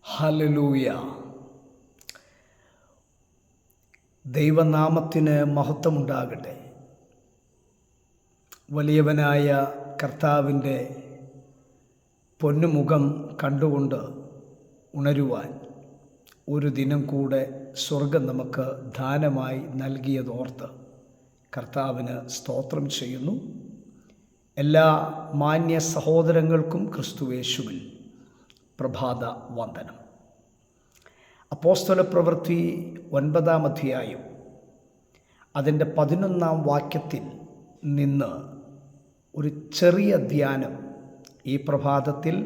Hallelujah. ദൈവനാമത്തിന് മഹത്വമുണ്ടാകട്ടെ. വലിയവനായ കർത്താവിൻ്റെ പൊന്നുമുഖം കണ്ടുകൊണ്ട് ഉണരുവാൻ ഒരു ദിനം കൂടെ സ്വർഗം നമുക്ക് ദാനമായി നൽകിയതോർത്ത് കർത്താവിന് സ്തോത്രം ചെയ്യുന്നു. എല്ലാ മാന്യ സഹോദരങ്ങൾക്കും ക്രിസ്തുയേശുവിൽ പ്രഭാത വന്ദനം. അപ്പോസ്തല പ്രവൃത്തി 9-ാം അധ്യായം അതിൻ്റെ 11-ാം വാക്യത്തിൽ നിന്ന് ഒരു ചെറിയ ധ്യാനം ഈ പ്രഭാതത്തിൽ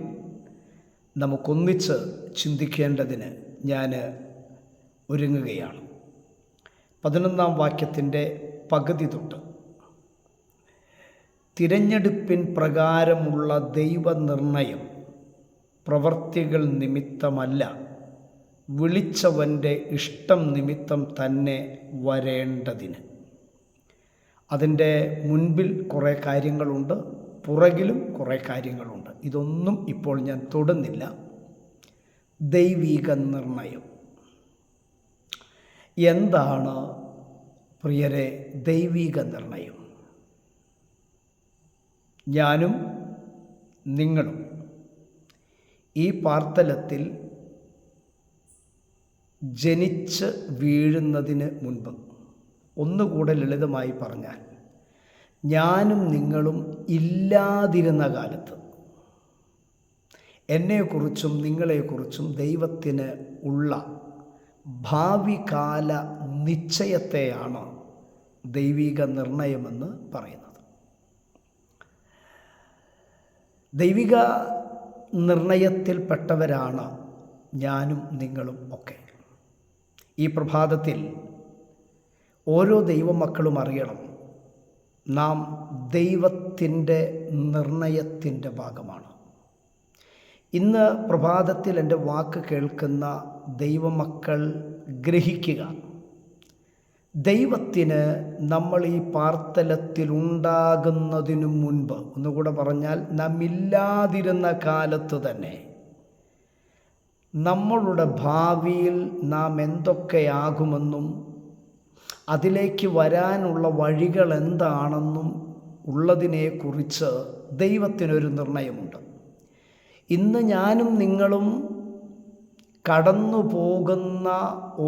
നമുക്കൊന്നിച്ച് ചിന്തിക്കേണ്ടതിന് ഞാൻ ഒരുങ്ങുകയാണ്. 11-ാം വാക്യത്തിൻ്റെ പകുതി തൊട്ട് തിരഞ്ഞെടുപ്പിൻ പ്രകാരമുള്ള ദൈവനിർണയം പ്രവർത്തികൾ നിമിത്തമല്ല, വിളിച്ചവൻ്റെ ഇഷ്ടം നിമിത്തം തന്നെ വരേണ്ടതിന്. അതിൻ്റെ മുൻപിൽ കുറേ കാര്യങ്ങളുണ്ട്, പുറകിലും കുറേ കാര്യങ്ങളുണ്ട്. ഇതൊന്നും ഇപ്പോൾ ഞാൻ തൊടുന്നില്ല. ദൈവിക നിർണയം എന്താണ് പ്രിയരെ? ദൈവിക നിർണയം ഞാനും നിങ്ങളും ഈ പാർത്തലത്തിൽ ജനിച്ച് വീഴുന്നതിന് മുൻപ്, ഒന്നുകൂടെ ലളിതമായി പറഞ്ഞാൽ, ഞാനും നിങ്ങളും ഇല്ലാതിരുന്ന കാലത്ത് എന്നെക്കുറിച്ചും നിങ്ങളെക്കുറിച്ചും ദൈവത്തിന് ഉള്ള ഭാവി കാല നിശ്ചയത്തെയാണ് ദൈവിക നിർണയമെന്ന് പറയുന്നത്. ദൈവിക നിർണയത്തിൽപ്പെട്ടവരാണ് ഞാനും നിങ്ങളും ഒക്കെ. ഈ പ്രഭാതത്തിൽ ഓരോ ദൈവമക്കളും അറിയണം, നാം ദൈവത്തിൻ്റെ നിർണയത്തിൻ്റെ ഭാഗമാണ്. ഇന്ന് പ്രഭാതത്തിൽ എൻ്റെ വാക്ക് കേൾക്കുന്ന ദൈവമക്കൾ ഗ്രഹിക്കുക, ദൈവത്തിന് നമ്മൾ ഈ പാർത്തലത്തിലുണ്ടാകുന്നതിനു മുൻപ്, ഒന്നുകൂടെ പറഞ്ഞാൽ നാം ഇല്ലാതിരുന്ന കാലത്ത് തന്നെ നമ്മളുടെ ഭാവിയിൽ നാം എന്തൊക്കെയാകുമെന്നും അതിലേക്ക് വരാനുള്ള വഴികൾ എന്താണെന്നും ഉള്ളതിനെക്കുറിച്ച് ദൈവത്തിനൊരു നിർണയമുണ്ട്. ഇന്ന് ഞാനും നിങ്ങളും കടന്നു പോകുന്ന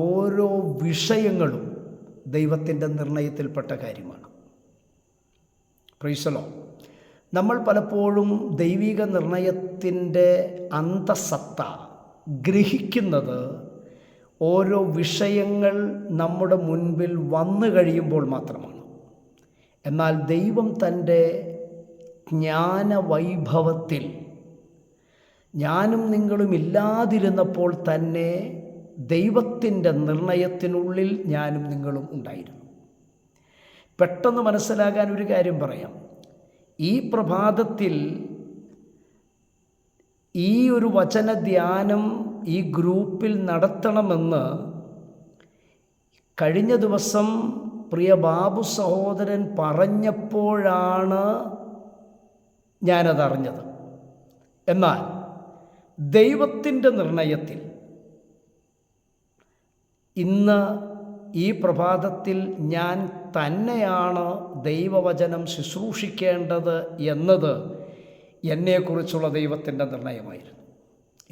ഓരോ വിഷയങ്ങളും ദൈവത്തിൻ്റെ നിർണയത്തിൽപ്പെട്ട കാര്യമാണ്. Praise the Lord. നമ്മൾ പലപ്പോഴും ദൈവിക നിർണയത്തിൻ്റെ അന്തസത്ത ഗ്രഹിക്കുന്നത് ഓരോ വിഷയങ്ങൾ നമ്മുടെ മുൻപിൽ വന്നു കഴിയുമ്പോൾ മാത്രമാണ്. എന്നാൽ ദൈവം തൻ്റെ ജ്ഞാനവൈഭവത്തിൽ ഞാനും നിങ്ങളും ഇല്ലാതിരുന്നപ്പോൾ തന്നെ ദൈവത്തിൻ്റെ നിർണയത്തിനുള്ളിൽ ഞാനും നിങ്ങളും ഉണ്ടായിരുന്നു. പെട്ടെന്ന് മനസ്സിലാകാൻ ഒരു കാര്യം പറയാം. ഈ പ്രഭാതത്തിൽ ഈ ഒരു വചനധ്യാനം ഈ ഗ്രൂപ്പിൽ നടത്തണമെന്ന് കഴിഞ്ഞ ദിവസം പ്രിയ ബാബു സഹോദരൻ പറഞ്ഞപ്പോഴാണ് ഞാനതറിഞ്ഞത്. എന്നാൽ ദൈവത്തിൻ്റെ നിർണയത്തിൽ ഇന്ന് ഈ പ്രഭാതത്തിൽ ഞാൻ തന്നെയാണ് ദൈവവചനം ശുശ്രൂഷിക്കേണ്ടത് എന്നത് എന്നെക്കുറിച്ചുള്ള ദൈവത്തിൻ്റെ നിർണയമായിരുന്നു.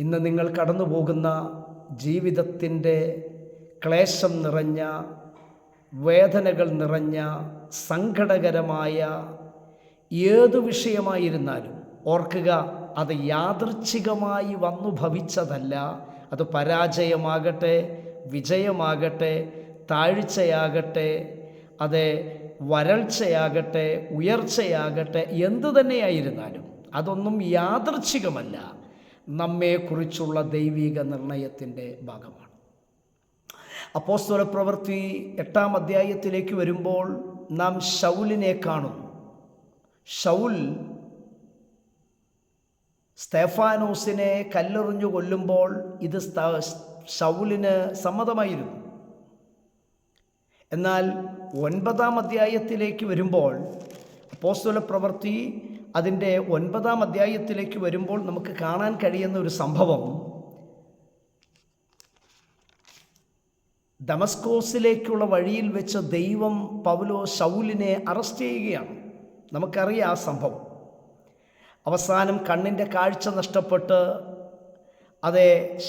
ഇന്ന് നിങ്ങൾ കടന്നു പോകുന്ന ജീവിതത്തിൻ്റെ ക്ലേശം നിറഞ്ഞ, വേദനകൾ നിറഞ്ഞ, സങ്കടകരമായ ഏതു വിഷയമായിരുന്നാലും ഓർക്കുക, അത് യാദൃച്ഛികമായി വന്നു ഭവിച്ചതല്ല. അത് പരാജയമാകട്ടെ, വിജയമാകട്ടെ, താഴ്ചയാകട്ടെ, അത് വരൾച്ചയാകട്ടെ, ഉയർച്ചയാകട്ടെ, എന്തു തന്നെയായിരുന്നാലും അതൊന്നും യാദൃച്ഛികമല്ല, നമ്മെക്കുറിച്ചുള്ള ദൈവിക നിർണയത്തിൻ്റെ ഭാഗമാണ്. അപ്പോസ്തല പ്രവൃത്തി 8-ാം അധ്യായത്തിലേക്ക് വരുമ്പോൾ നാം ശൗലിനെ കാണുന്നു. ശൗൽ സ്തെഫാനോസിനെ കല്ലെറിഞ്ഞു കൊല്ലുമ്പോൾ ഇത് ശൗലിന് സമ്മതമായിരുന്നു. എന്നാൽ 9-ാം അധ്യായത്തിലേക്ക് വരുമ്പോൾ അപ്പോസ്തല പ്രവൃത്തി അതിൻ്റെ 9-ാം അധ്യായത്തിലേക്ക് വരുമ്പോൾ നമുക്ക് കാണാൻ കഴിയുന്ന ഒരു സംഭവം, ദമസ്കോസിലേക്കുള്ള വഴിയിൽ വെച്ച് ദൈവം ശൗലിനെ അറസ്റ്റ് ചെയ്യുകയാണ്. നമുക്കറിയാം ആ സംഭവം. അവസാനം കണ്ണിൻ്റെ കാഴ്ച നഷ്ടപ്പെട്ട്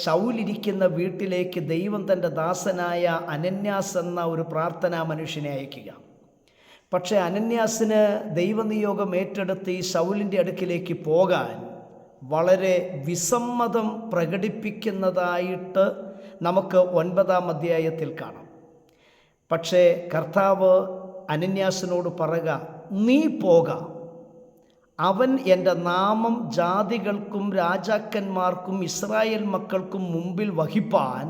ശൗലിരിക്കുന്ന വീട്ടിലേക്ക് ദൈവം തൻ്റെ ദാസനായ അനന്യാസ് എന്ന ഒരു പ്രാർത്ഥനാ മനുഷ്യനെ അയക്കുക. പക്ഷേ അനന്യാസിന് ദൈവനിയോഗം ഏറ്റെടുത്ത് ഈ ശൗലിൻ്റെ അടുക്കിലേക്ക് പോകാൻ വളരെ വിസമ്മതം പ്രകടിപ്പിക്കുന്നതായിട്ട് നമുക്ക് 9-ാം അധ്യായത്തിൽ കാണാം. പക്ഷേ കർത്താവ് അനന്യാസിനോട് പറയുക, നീ പോക, അവൻ എൻ്റെ നാമം ജാതികൾക്കും രാജാക്കന്മാർക്കും ഇസ്രായേൽ മക്കൾക്കും മുമ്പിൽ വഹിപ്പാൻ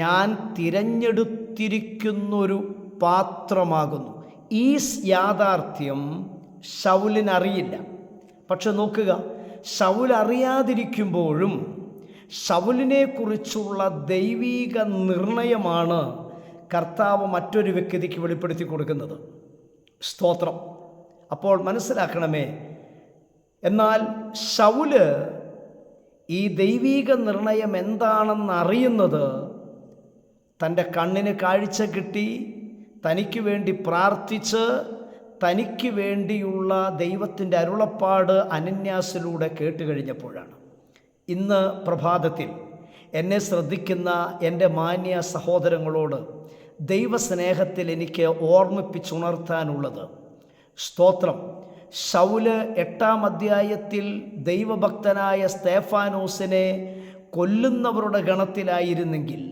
ഞാൻ തിരഞ്ഞെടുത്തിരിക്കുന്നൊരു പാത്രമാകുന്നു. ഈ യാഥാർത്ഥ്യം ശൗലിനറിയില്ല. പക്ഷെ നോക്കുക, ശൗൽ അറിയാതിരിക്കുമ്പോഴും ശൗലിനെക്കുറിച്ചുള്ള ദൈവീക നിർണയമാണ് കർത്താവ് മറ്റൊരു വ്യക്തിക്ക് വെളിപ്പെടുത്തി കൊടുക്കുന്നത്. സ്തോത്രം. അപ്പോൾ മനസ്സിലാക്കണമേ, എന്നാൽ ശൗല് ഈ ദൈവീക നിർണയം എന്താണെന്നറിയുന്നത് തൻ്റെ കണ്ണിന് കാഴ്ച കിട്ടി, തനിക്ക് വേണ്ടി പ്രാർത്ഥിച്ച്, തനിക്ക് വേണ്ടിയുള്ള ദൈവത്തിൻ്റെ അരുളപ്പാട് അനന്യാസിലൂടെ കേട്ടുകഴിഞ്ഞപ്പോഴാണ്. ഇന്ന് പ്രഭാതത്തിൽ എന്നെ ശ്രദ്ധിക്കുന്ന എൻ്റെ മാന്യ സഹോദരങ്ങളോട് ദൈവസ്നേഹത്തിൽ എനിക്ക് ഓർമ്മിപ്പിച്ചുണർത്താനുള്ളത്, സ്തോത്രം, ശൗല് 8-ാം അധ്യായത്തിൽ ദൈവഭക്തനായ സ്തേഫാനോസിനെ കൊല്ലുന്നവരുടെ ഗണത്തിലായിരുന്നെങ്കിൽ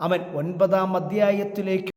അവൻ 9-ാം അധ്യായത്തിലേക്ക്